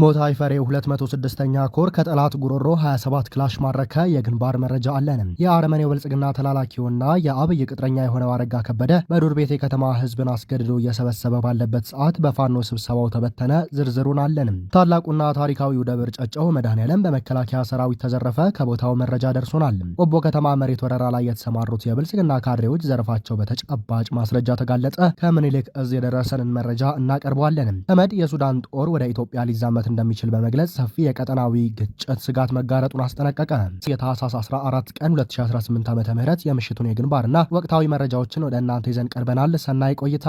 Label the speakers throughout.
Speaker 1: ሞታይ ፈሬው 206ኛ ኮር ከጠላት ጉሮሮ 27 ክላሽ ማረከ። የግንባር መረጃ አለን። የአረመኔው ብልጽግና ተላላኪውና የአብይ ቅጥረኛ የሆነው አረጋ ከበደ በዱር ቤቴ ከተማ ህዝብን አስገድዶ እየሰበሰበ ባለበት ሰዓት በፋኖ ስብሰባው ተበተነ። ዝርዝሩን አለን። ታላቁና ታሪካዊው ደብር ጨጨሆ መድኃኔዓለም በመከላከያ ሰራዊት ተዘረፈ። ከቦታው መረጃ ደርሶናል። ቆቦ ከተማ መሬት ወረራ ላይ የተሰማሩት የብልጽግና ካድሬዎች ዘረፋቸው በተጨባጭ ማስረጃ ተጋለጠ። ከምኒልክ እዝ የደረሰንን መረጃ እናቀርበዋለን። ተመድ የሱዳን ጦር ወደ ኢትዮጵያ ሊዛመት እንደሚችል በመግለጽ ሰፊ የቀጠናዊ ግጭት ስጋት መጋረጡን አስጠነቀቀ። የታህሳስ 14 ቀን 2018 ዓ.ም የምሽቱን የግንባርና ወቅታዊ መረጃዎችን ወደ እናንተ ይዘን ቀርበናል። ሰናይ ቆይታ።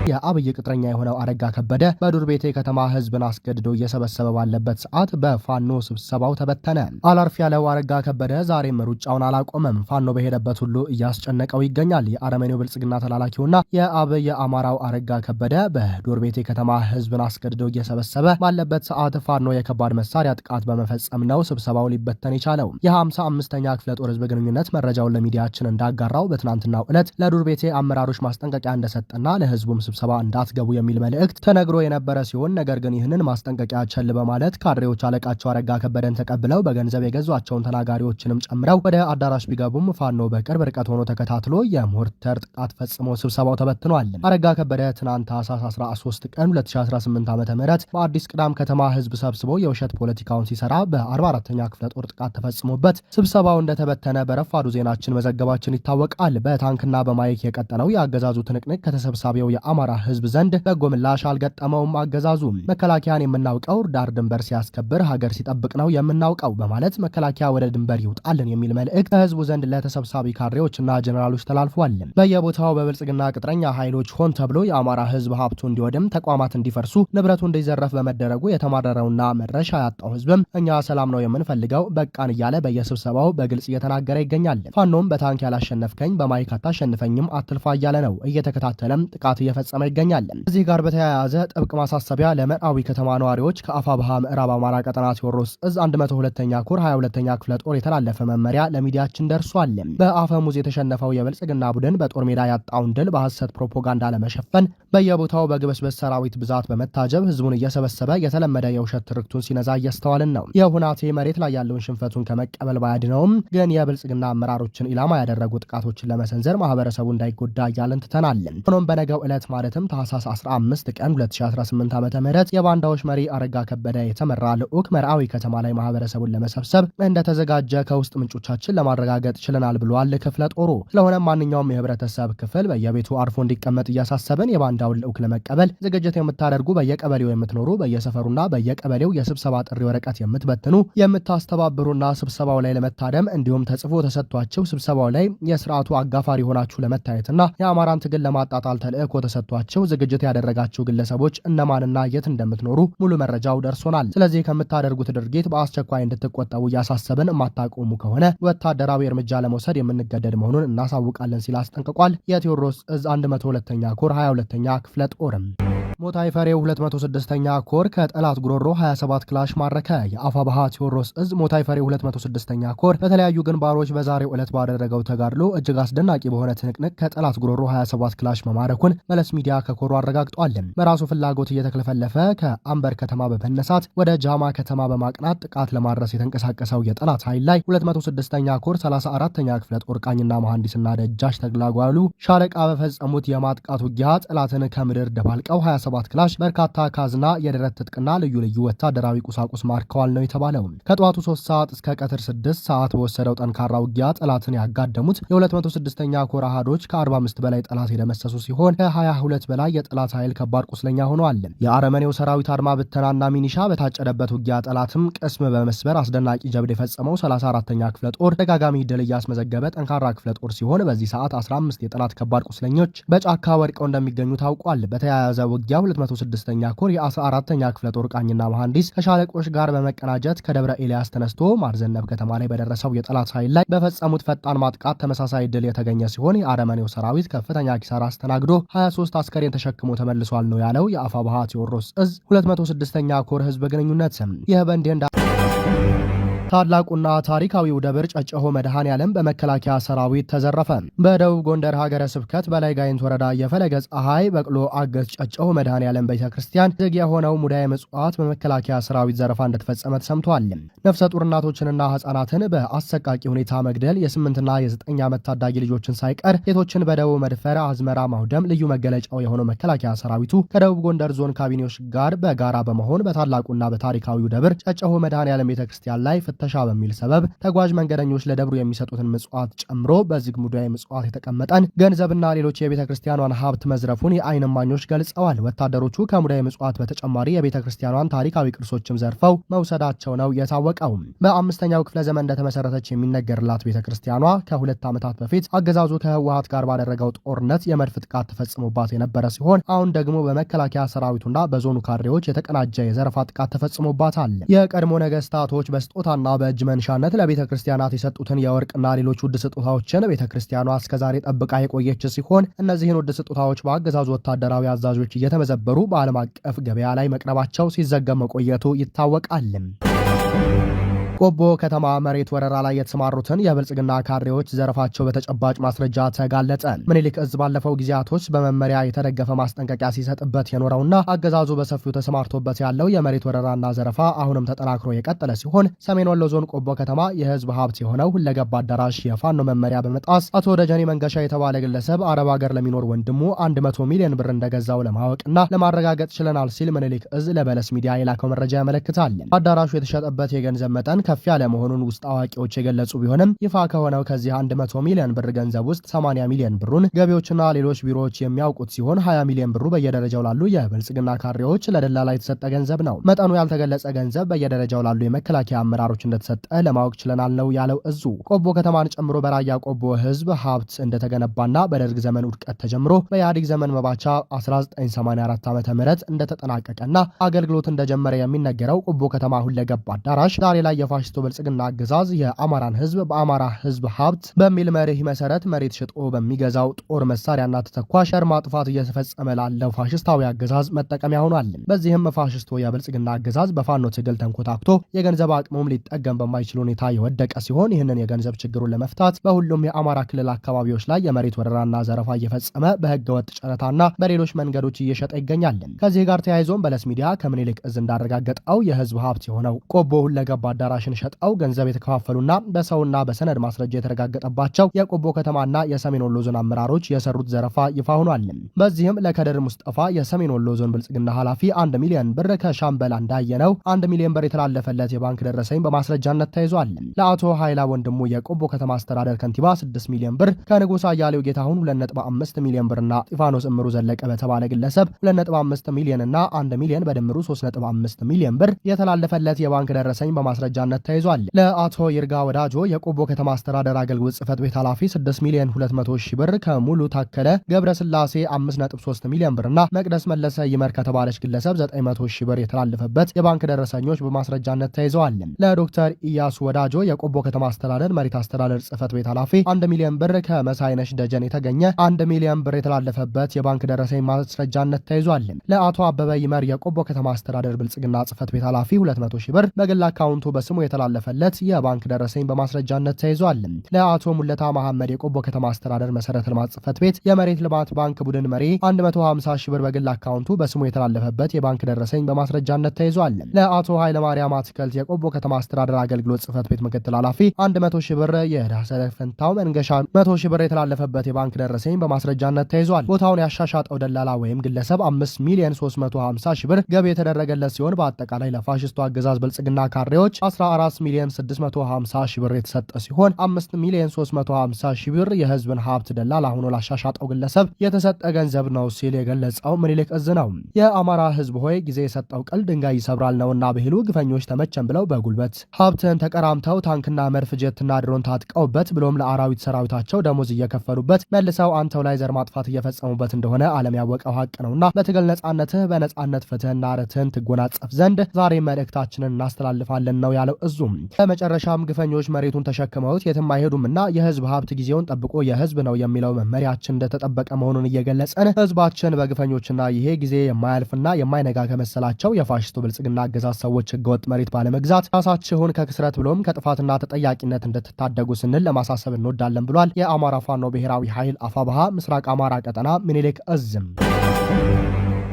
Speaker 1: የአብይ ቅጥረኛ የሆነው አረጋ ከበደ በዱር ቤቴ ከተማ ህዝብን አስገድዶ እየሰበሰበ ባለበት ሰዓት በፋኖ ስብሰባው ተበተነ። አላርፍ ያለው አረጋ ከበደ ዛሬም ሩጫውን አላቆመም። ፋኖ በሄደበት ሁሉ እያስጨነቀው ይገኛል። የአረመኔው ብልጽግና ተላላኪውና የአብይ አማራው አረጋ ከበደ በዱር ቤቴ ከተማ ህዝብን አስገድዶ እየሰበሰበ ባለበት ሰዓት ፋኖ የከባድ መሳሪያ ጥቃት በመፈጸም ነው ስብሰባው ሊበተን የቻለው። የ55ኛ ክፍለ ጦር ህዝብ ግንኙነት መረጃውን ለሚዲያችን እንዳጋራው በትናንትናው ዕለት ለዱር ቤቴ አመራሮች ማስጠንቀቂያ እንደሰጠና ለህዝቡም ስብሰባ እንዳትገቡ የሚል መልእክት ተነግሮ የነበረ ሲሆን ነገር ግን ይህንን ማስጠንቀቂያ ቸል በማለት ካድሬዎች አለቃቸው አረጋ ከበደን ተቀብለው በገንዘብ የገዟቸውን ተናጋሪዎችንም ጨምረው ወደ አዳራሽ ቢገቡም ፋኖ በቅርብ ርቀት ሆኖ ተከታትሎ የሞርተር ጥቃት ፈጽሞ ስብሰባው ተበትኗል። አረጋ ከበደ ትናንት ታህሳስ 13 ቀን 2018 ዓ.ም በአዲስ ቅዳም ከተማ ህዝብ ሰብስቦ የውሸት ፖለቲካውን ሲሰራ በ44ኛ ክፍለ ጦር ጥቃት ተፈጽሞበት ስብሰባው እንደተበተነ በረፋዱ ዜናችን መዘገባችን ይታወቃል። በታንክና በማይክ የቀጠለው የአገዛዙ ትንቅንቅ ከተሰብሳቢው የአማራ ህዝብ ዘንድ በጎ ምላሽ አልገጠመውም። አገዛዙ መከላከያን የምናውቀው ዳር ድንበር ሲያስከብር ሀገር ሲጠብቅ ነው የምናውቀው በማለት መከላከያ ወደ ድንበር ይውጣልን የሚል መልእክት ከህዝቡ ዘንድ ለተሰብሳቢ ካድሬዎችና ጀነራሎች ተላልፏል። በየቦታው በብልጽግና ቅጥረኛ ኃይሎች ሆን ተብሎ የአማራ ህዝብ ሀብቱ እንዲወድም፣ ተቋማት እንዲፈርሱ፣ ንብረቱ እንዲዘረፍ በመደረጉ የተማረረውና መድረሻ ያጣው ህዝብም እኛ ሰላም ነው የምንፈልገው በቃን እያለ በየስብሰባው በግልጽ እየተናገረ ይገኛል። ፋኖም በታንክ ያላሸነፍከኝ በማይክ አታሸንፈኝም አትልፋ እያለ ነው እየተከታተለም ጥቃት እየፈጸመ ይገኛል። እዚህ ጋር በተያያዘ ጥብቅ ማሳሰቢያ ለመርአዊ ከተማ ነዋሪዎች ከአፋብሃ ምዕራብ አማራ ቀጠና ቴዎድሮስ እዝ 102ኛ ኮር 22ኛ ክፍለ ጦር የተላለፈ መመሪያ ለሚዲያችን ደርሷል። በአፈሙዝ የተሸነፈው የብልጽግና ቡድን በጦር ሜዳ ያጣውን ድል በሐሰት ፕሮፓጋንዳ ለመሸፈን በየቦታው በግብስብስ ሰራዊት ብዛት በመታጀብ ህዝቡን እየሰበሰበ የተለመደ የውሸት ትርክቱን ሲነዛ እያስተዋልን ነው። የሁናቴ መሬት ላይ ያለውን ሽንፈቱን ከመቀበል ባያድነውም ግን የብልጽግና አመራሮችን ኢላማ ያደረጉ ጥቃቶችን ለመሰንዘር ማህበረሰቡ እንዳይጎዳ እያልን ትተናል። ሆኖም በነገው ዕለት ማለትም ታህሳስ 15 ቀን 2018 ዓ.ም የባንዳዎች መሪ አረጋ ከበደ የተመራ ልዑክ መርአዊ ከተማ ላይ ማህበረሰቡን ለመሰብሰብ እንደተዘጋጀ ከውስጥ ምንጮቻችን ለማረጋገጥ ችለናል ብሏል ክፍለ ጦሩ። ስለሆነም ማንኛውም የህብረተሰብ ክፍል በየቤቱ አርፎ እንዲቀመጥ እያሳሰብን የባንዳውን ልዑክ ለመቀበል ዝግጅት የምታደርጉ በየቀበሌው የምትኖሩ በየሰፈሩና በየቀበሌው የስብሰባ ጥሪ ወረቀት የምትበትኑ የምታስተባብሩና ስብሰባው ላይ ለመታደም እንዲሁም ተጽፎ ተሰጥቷቸው ስብሰባው ላይ የስርዓቱ አጋፋሪ ሆናችሁ ለመታየትና የአማራን ትግል ለማጣጣል ተልእኮ ተሰጥቷቸው ዝግጅት ያደረጋችሁ ግለሰቦች እነማንና የት እንደምትኖሩ ሙሉ መረጃው ደርሶናል። ስለዚህ ከምታደርጉት ድርጊት በአስቸኳይ እንድትቆጠቡ እያሳሰብን የማታቆሙ ከሆነ ወታደራዊ እርምጃ ለመውሰድ የምንገደድ መሆኑን እናሳውቃለን ሲል አስጠንቅቋል። የቴዎድሮስ እዝ 102ኛ ኮር 22ኛ ክፍለ ጦርም ሞታይ ፈሬው 206ኛ ኮር ከጠላት ጉሮሮ 27 ክላሽ ማረከ። የአፋብሃ ቴዎድሮስ እዝ ሞታይ ፈሬው 206ኛ ኮር በተለያዩ ግንባሮች በዛሬው ዕለት ባደረገው ተጋድሎ እጅግ አስደናቂ በሆነ ትንቅንቅ ከጠላት ጉሮሮ 27 ክላሽ መማረኩን መለስ ሚዲያ ከኮሩ አረጋግጧል። በራሱ ፍላጎት እየተክለፈለፈ ከአምበር ከተማ በመነሳት ወደ ጃማ ከተማ በማቅናት ጥቃት ለማድረስ የተንቀሳቀሰው የጠላት ኃይል ላይ 206ኛ ኮር 34ኛ ክፍለ ጦር ቃኝና መሐንዲስና ደጃች ተግላጓሉ ሻለቃ በፈጸሙት የማጥቃት ውጊያ ጠላትን ከምድር ደባልቀው 27 ክላሽ በርካታ ካዝና የደረት ትጥቅና ልዩ ልዩ ወታደራዊ ቁሳቁስ ማርከዋል ነው የተባለው። ከጠዋቱ 3 ሰዓት እስከ ቀትር 6 ሰዓት በወሰደው ጠንካራ ውጊያ ጠላትን ያጋደሙት የ206ኛ ኮር አሃዶች ከ45 በላይ ጠላት የደመሰሱ ሲሆን ከ22 በላይ የጠላት ኃይል ከባድ ቁስለኛ ሆነዋል። የአረመኔው ሰራዊት አድማ ብተናና ሚኒሻ በታጨደበት ውጊያ ጠላትም ቅስም በመስበር አስደናቂ ጀብድ የፈጸመው 34ኛ ክፍለ ጦር ደጋጋሚ ድል እያስመዘገበ ጠንካራ ክፍለ ጦር ሲሆን በዚህ ሰዓት 15 የጠላት ከባድ ቁስለኞች በጫካ ወድቀው እንደሚገኙ ታውቋል። በተያያዘ ውጊያ 206ኛ ኮር የ14ኛ ክፍለ ጦር ቃኝና መሐንዲስ ከሻለቆች ጋር በመቀናጀት ከደብረ ኤልያስ ተነስቶ ማርዘነብ ከተማ ላይ በደረሰው የጠላት ኃይል ላይ በፈጸሙት ፈጣን ማጥቃት ተመሳሳይ ድል የተገኘ ሲሆን የአረመኔው ሰራዊት ከፍተኛ ኪሳራ አስተናግዶ 23 አስከሬን ተሸክሞ ተመልሷል ነው ያለው የአፋብሃ ቴዎድሮስ እዝ 206ኛ ኮር ህዝብ ግንኙነት። ይህ በእንዲህ ታላቁና ታሪካዊው ደብር ጨጨሆ መድኃኔዓለም በመከላከያ ሰራዊት ተዘረፈ። በደቡብ ጎንደር ሀገረ ስብከት በላይ ጋይንት ወረዳ የፈለገ ፀሐይ በቅሎ አገዝ ጨጨሆ መድኃኔዓለም ቤተክርስቲያን ዝግ የሆነው ሙዳየ ምጽዋት በመከላከያ ሰራዊት ዘረፋ እንደተፈጸመ ተሰምቷል። ነፍሰ ጡር እናቶችንና ህጻናትን በአሰቃቂ ሁኔታ መግደል፣ የ8ና የ9 ዓመት ታዳጊ ልጆችን ሳይቀር ሴቶችን በደቡብ መድፈር፣ አዝመራ ማውደም ልዩ መገለጫው የሆነው መከላከያ ሰራዊቱ ከደቡብ ጎንደር ዞን ካቢኔዎች ጋር በጋራ በመሆን በታላቁና በታሪካዊው ደብር ጨጨሆ መድኃኔዓለም ቤተክርስቲያን ላይ ፍተሻ በሚል ሰበብ ተጓዥ መንገደኞች ለደብሩ የሚሰጡትን ምጽዋት ጨምሮ በዝግ ሙዳየ ምጽዋት የተቀመጠን ገንዘብና ሌሎች የቤተክርስቲያኗን ሀብት መዝረፉን የዓይን እማኞች ገልጸዋል። ወታደሮቹ ከሙዳየ ምጽዋት በተጨማሪ የቤተክርስቲያኗን ታሪካዊ ቅርሶችም ዘርፈው መውሰዳቸው ነው የታወቀው። በ5ኛው ክፍለ ዘመን እንደተመሰረተች የሚነገርላት ቤተክርስቲያኗ ከ2 ዓመታት በፊት አገዛዙ ከህወሓት ጋር ባደረገው ጦርነት የመድፍ ጥቃት ተፈጽሞባት የነበረ ሲሆን አሁን ደግሞ በመከላከያ ሰራዊቱና በዞኑ ካድሬዎች የተቀናጀ የዘረፋ ጥቃት ተፈጽሞባታል። የቀድሞ ነገስታቶች በስጦታና በእጅ መንሻነት ለቤተ ክርስቲያናት የሰጡትን የወርቅና ሌሎች ውድ ስጦታዎችን ቤተ ክርስቲያኗ እስከዛሬ ጠብቃ የቆየች ሲሆን እነዚህን ውድ ስጦታዎች በአገዛዙ ወታደራዊ አዛዦች እየተመዘበሩ በዓለም አቀፍ ገበያ ላይ መቅረባቸው ሲዘገብ መቆየቱ ይታወቃል። ቆቦ ከተማ መሬት ወረራ ላይ የተሰማሩትን የብልጽግና ካድሬዎች ዘረፋቸው በተጨባጭ ማስረጃ ተጋለጠ። ምኒልክ እዝ ባለፈው ጊዜያቶች በመመሪያ የተደገፈ ማስጠንቀቂያ ሲሰጥበት የኖረውና አገዛዙ በሰፊው ተሰማርቶበት ያለው የመሬት ወረራና ዘረፋ አሁንም ተጠናክሮ የቀጠለ ሲሆን ሰሜን ወሎ ዞን ቆቦ ከተማ የህዝብ ሀብት የሆነው ሁለገብ አዳራሽ የፋኖ መመሪያ በመጣስ አቶ ደጀኔ መንገሻ የተባለ ግለሰብ አረብ ሀገር ለሚኖር ወንድሙ 100 ሚሊዮን ብር እንደገዛው ለማወቅና ለማረጋገጥ ችለናል ሲል ምኒልክ እዝ ለበለስ ሚዲያ የላከው መረጃ ያመለክታል። አዳራሹ የተሸጠበት የገንዘብ መጠን ከፍ ያለ መሆኑን ውስጥ አዋቂዎች የገለጹ ቢሆንም ይፋ ከሆነው ከዚህ 100 ሚሊዮን ብር ገንዘብ ውስጥ 80 ሚሊዮን ብሩን ገቢዎችና ሌሎች ቢሮዎች የሚያውቁት ሲሆን 20 ሚሊዮን ብሩ በየደረጃው ላሉ የብልጽግና ካድሬዎች ለደላላ የተሰጠ ገንዘብ ነው። መጠኑ ያልተገለጸ ገንዘብ በየደረጃው ላሉ የመከላከያ አመራሮች እንደተሰጠ ለማወቅ ችለናል ነው ያለው እዙ። ቆቦ ከተማን ጨምሮ በራያ ቆቦ ህዝብ ሀብት እንደተገነባና በደርግ ዘመን ውድቀት ተጀምሮ በኢህአዴግ ዘመን መባቻ 1984 ዓ.ም እንደተጠናቀቀና አገልግሎት እንደጀመረ የሚነገረው ቆቦ ከተማ ሁለገብ አዳራሽ ዛሬ ላይ የፋሽስቱ ብልጽግና አገዛዝ የአማራን ህዝብ በአማራ ህዝብ ሀብት በሚል መርህ መሰረት መሬት ሽጦ በሚገዛው ጦር መሳሪያና ተተኳሽ ዘር ማጥፋት እየተፈጸመ ላለው ፋሽስታዊ አገዛዝ መጠቀሚያ ሆኗል። በዚህም ፋሽስቱ የብልጽግና አገዛዝ በፋኖ ትግል ተንኮታክቶ የገንዘብ አቅሙም ሊጠገም በማይችል ሁኔታ የወደቀ ሲሆን ይህንን የገንዘብ ችግሩን ለመፍታት በሁሉም የአማራ ክልል አካባቢዎች ላይ የመሬት ወረራና ዘረፋ እየፈጸመ በህገ ወጥ ጨረታና በሌሎች መንገዶች እየሸጠ ይገኛል። ከዚህ ጋር ተያይዞም በለስ ሚዲያ ከምኒልክ እዝ እንዳረጋገጠው የህዝብ ሀብት የሆነው ቆቦ ሁለገብ አዳራሽን ሸጠው ገንዘብ የተከፋፈሉና በሰውና በሰነድ ማስረጃ የተረጋገጠባቸው የቆቦ ከተማና የሰሜን ወሎ ዞን አመራሮች የሰሩት ዘረፋ ይፋ ሆኗል። በዚህም ለከድር ሙስጠፋ የሰሜን ወሎ ዞን ብልጽግና ኃላፊ 1 ሚሊዮን ብር፣ ከሻምበል እንዳየነው 1 ሚሊዮን ብር የተላለፈለት የባንክ ደረሰኝ በማስረጃነት ተይዟል። ለአቶ ኃይላ ወንድሙ የቆቦ ከተማ አስተዳደር ከንቲባ 6 ሚሊዮን ብር፣ ከንጉስ አያሌው ጌታሁን 2.5 ሚሊዮን ብርና ጢፋኖስ እምሩ ዘለቀ በተባለ ግለሰብ 2.5 ሚሊዮን እና 1 ሚሊዮን በድምሩ 3.5 ሚሊዮን ብር የተላለፈለት የባንክ ደረሰኝ በማስረጃነት ተይዟል። ለአቶ ይርጋ ወዳጆ የቆቦ ከተማ አስተዳደር አገልግሎት ጽህፈት ቤት ኃላፊ 6 ሚሊዮን 200 ሺህ ብር፣ ከሙሉ ታከለ ገብረስላሴ 5.3 ሚሊዮን ብርና መቅደስ መለሰ ይመር ከተባለች ግለሰብ 900 ሺህ ብር የተላለፈበት የባንክ ደረሰኞች በማስረጃነት ተይዘዋል። ለዶክተር ኢያሱ ወዳጆ የቆቦ ከተማ አስተዳደር መሬት አስተዳደር ጽህፈት ቤት ኃላፊ 1 ሚሊዮን ብር፣ ከመሳይነሽ ደጀን የተገኘ 1 ሚሊዮን ብር የተላለፈበት የባንክ ደረሰኝ ማስረጃነት ተይዟል። ለአቶ አበበ ይመር የቆቦ ከተማ አስተዳደር ብልጽግና ጽህፈት ቤት ኃላፊ 200 ሺህ ብር በግል አካውንቱ በስሙ የተላለፈለት የባንክ ደረሰኝ በማስረጃነት ተይዟል። ለአቶ ሙለታ መሐመድ የቆቦ ከተማ አስተዳደር መሰረተ ልማት ጽህፈት ቤት የመሬት ልማት ባንክ ቡድን መሪ 150 ሺህ ብር በግል አካውንቱ በስሙ የተላለፈበት የባንክ ደረሰኝ በማስረጃነት ተይዟል። ለአቶ ኃይለ ማርያም አትክልት የቆቦ ከተማ አስተዳደር አገልግሎት ጽህፈት ቤት ምክትል ኃላፊ 100 ሺህ ብር፣ የዳሰረ ፈንታው መንገሻ 100 ሺህ ብር የተላለፈበት የባንክ ደረሰኝ በማስረጃነት ተይዟል። ቦታውን ያሻሻጠው ደላላ ወይም ግለሰብ 5 ሚሊዮን 350 ሺህ ብር ገቢ የተደረገለት ሲሆን በአጠቃላይ ለፋሽስቱ አገዛዝ ብልጽግና ካድሬዎች 14 ሚሊዮን 650 ሺህ ብር የተሰጠ ሲሆን 5 ሚሊዮን 350 ሺህ ብር የህዝብን ሀብት ደላላ ሆኖ ላሻሻጠው ግለሰብ የተሰጠ ገንዘብ ነው ሲል የገለጸው ምኒልክ እዝ ነው። የአማራ ህዝብ ሆይ ጊዜ የሰጠው ቅል ድንጋይ ይሰብራል ነውና ብሂሉ ግፈኞች ተመቸን ብለው በጉልበት ሀብትን ተቀራምተው ታንክና መድፍ ጀትና ድሮን ታጥቀውበት ብሎም ለአራዊት ሰራዊታቸው ደሞዝ እየከፈሉበት መልሰው አንተው ላይ ዘር ማጥፋት እየፈጸሙበት እንደሆነ ዓለም ያወቀው ሀቅ ነውና በትግል ነጻነትህ በነጻነት ፍትህና ርትህን ትጎናጸፍ ዘንድ ዛሬ መልእክታችንን እናስተላልፋለን ነው ያለው እዙም በመጨረሻም ግፈኞች መሬቱን ተሸክመውት የትም አይሄዱምና የህዝብ ሀብት ጊዜውን ጠብቆ የህዝብ ነው የሚለው መመሪያችን እንደተጠበቀ መሆኑን እየገለጸን ህዝባችን በግፈኞችና ይሄ ጊዜ የማያልፍና የማይነጋ ከመሰላቸው የፋሽስቱ ብልጽግና አገዛዝ ሰዎች ህገወጥ መሬት ባለመግዛት ራሳችሁን ከክስረት ብሎም ከጥፋትና ተጠያቂነት እንድትታደጉ ስንል ለማሳሰብ እንወዳለን ብሏል። የአማራ ፋኖ ብሔራዊ ኃይል አፋብሃ ምስራቅ አማራ ቀጠና ምኒልክ እዝም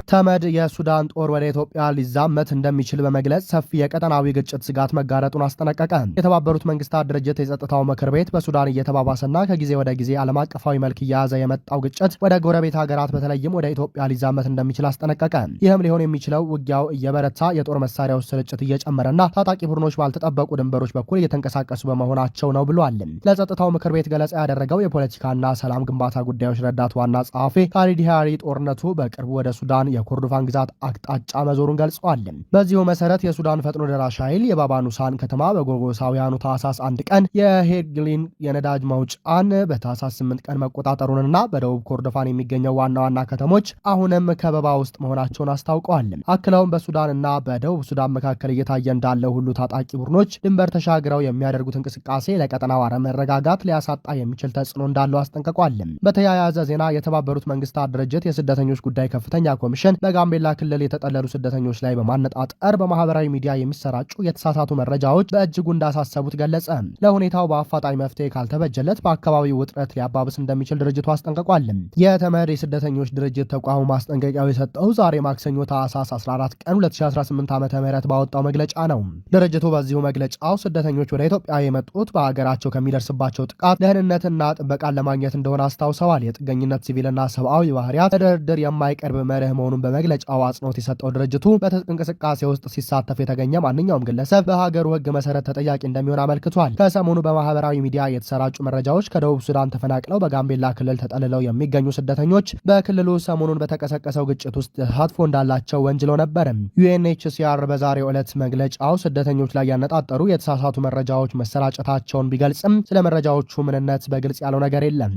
Speaker 1: ተመድ የሱዳን ጦር ወደ ኢትዮጵያ ሊዛመት እንደሚችል በመግለጽ ሰፊ የቀጠናዊ ግጭት ስጋት መጋረጡን አስጠነቀቀ። የተባበሩት መንግስታት ድርጅት የጸጥታው ምክር ቤት በሱዳን እየተባባሰና ከጊዜ ወደ ጊዜ ዓለም አቀፋዊ መልክ እየያዘ የመጣው ግጭት ወደ ጎረቤት ሀገራት በተለይም ወደ ኢትዮጵያ ሊዛመት እንደሚችል አስጠነቀቀ። ይህም ሊሆን የሚችለው ውጊያው እየበረታ የጦር መሳሪያዎች ስርጭት እየጨመረና ታጣቂ ቡድኖች ባልተጠበቁ ድንበሮች በኩል እየተንቀሳቀሱ በመሆናቸው ነው ብሏል። ለጸጥታው ምክር ቤት ገለጻ ያደረገው የፖለቲካና ሰላም ግንባታ ጉዳዮች ረዳት ዋና ጸሐፊ ካሊድ ሃሪ ጦርነቱ በቅርቡ ወደ ሱዳን የኮርዶፋን ግዛት አቅጣጫ መዞሩን ገልጸዋል። በዚሁ መሰረት የሱዳን ፈጥኖ ደራሽ ኃይል የባባኑሳን ከተማ በጎርጎሳውያኑ ታህሳስ 1 ቀን የሄግሊን የነዳጅ መውጫን በታህሳስ 8 ቀን መቆጣጠሩንና በደቡብ ኮርዶፋን የሚገኘው ዋና ዋና ከተሞች አሁንም ከበባ ውስጥ መሆናቸውን አስታውቀዋል። አክለውም በሱዳንና በደቡብ ሱዳን መካከል እየታየ እንዳለው ሁሉ ታጣቂ ቡድኖች ድንበር ተሻግረው የሚያደርጉት እንቅስቃሴ ለቀጠናው አለመረጋጋት ሊያሳጣ የሚችል ተጽዕኖ እንዳለው አስጠንቅቋል። በተያያዘ ዜና የተባበሩት መንግስታት ድርጅት የስደተኞች ጉዳይ ከፍተኛ ኮሚሽን በጋምቤላ ክልል የተጠለሉ ስደተኞች ላይ በማነጣጠር በማህበራዊ ሚዲያ የሚሰራጩ የተሳሳቱ መረጃዎች በእጅጉ እንዳሳሰቡት ገለጸ። ለሁኔታው በአፋጣኝ መፍትሄ ካልተበጀለት በአካባቢው ውጥረት ሊያባብስ እንደሚችል ድርጅቱ አስጠንቅቋል። የተመድ የስደተኞች ድርጅት ተቋሙ ማስጠንቀቂያው የሰጠው ዛሬ ማክሰኞ ታህሳስ 14 ቀን 2018 ዓ.ም ባወጣው መግለጫ ነው። ድርጅቱ በዚሁ መግለጫው ስደተኞች ወደ ኢትዮጵያ የመጡት በሀገራቸው ከሚደርስባቸው ጥቃት ደህንነትና ጥበቃን ለማግኘት እንደሆነ አስታውሰዋል። የጥገኝነት ሲቪልና ሰብአዊ ባህሪያት ለድርድር የማይቀርብ መርህ መሆኑን በመግለጫው አጽንኦት የሰጠው ድርጅቱ በትጥቅ እንቅስቃሴ ውስጥ ሲሳተፍ የተገኘ ማንኛውም ግለሰብ በሀገሩ ሕግ መሰረት ተጠያቂ እንደሚሆን አመልክቷል። ከሰሞኑ በማህበራዊ ሚዲያ የተሰራጩ መረጃዎች ከደቡብ ሱዳን ተፈናቅለው በጋምቤላ ክልል ተጠልለው የሚገኙ ስደተኞች በክልሉ ሰሞኑን በተቀሰቀሰው ግጭት ውስጥ ተሳትፎ እንዳላቸው ወንጅሎ ነበር። ዩኤንኤችሲአር በዛሬው ዕለት መግለጫው ስደተኞች ላይ ያነጣጠሩ የተሳሳቱ መረጃዎች መሰራጨታቸውን ቢገልጽም ስለ መረጃዎቹ ምንነት በግልጽ ያለው ነገር የለም።